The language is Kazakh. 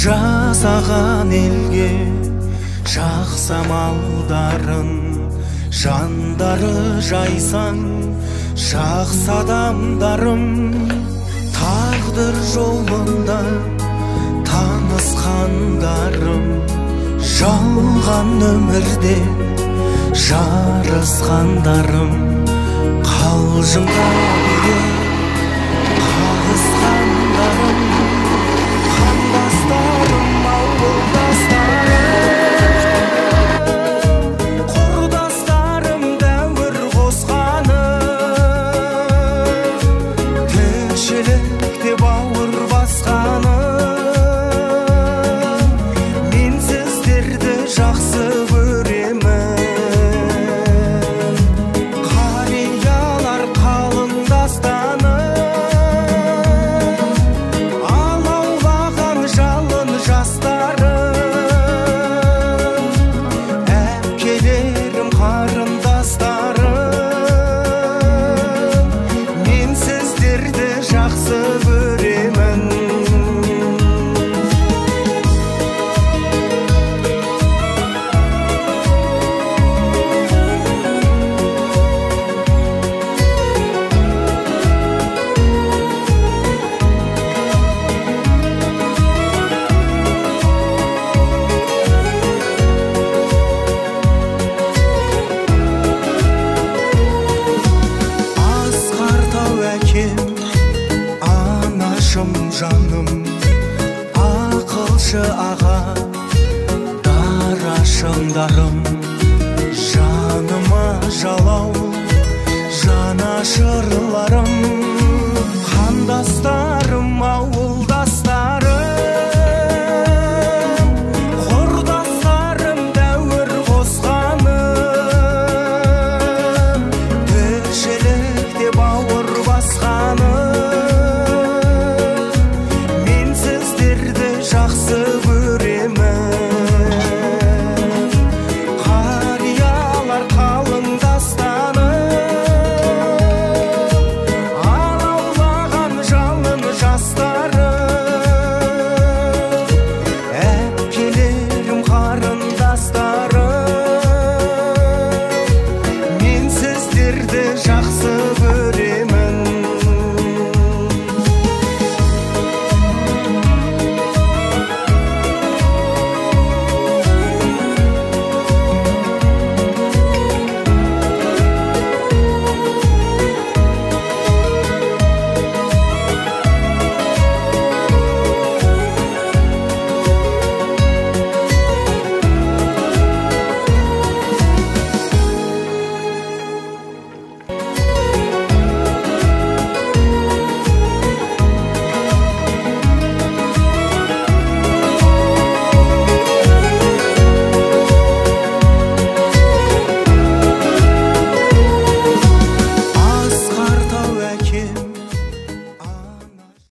жасаған елге жақсы амалдарын, жандары жайсаң жақсы адамдарым. Тағдыр жолында танысқандарым, жалған өмірде жарысқандарым, қалжыңға қағысқандарым, қандастарым, ауылдастарым, құрдастарым, дәуір қосқаным, тіршілікте бауыр басқаным, мен сіздерді жақсы көремін. Қариялар қалыңдастаным, алаулаған жалын жастарым, әпкелерім, қарындастарым, мен сіздерді жақсы көремін. Асқар тау әкем, анашым жаным, ақылшы аға, дарашымдарым, жаныма жалау жанашырларым, қандастар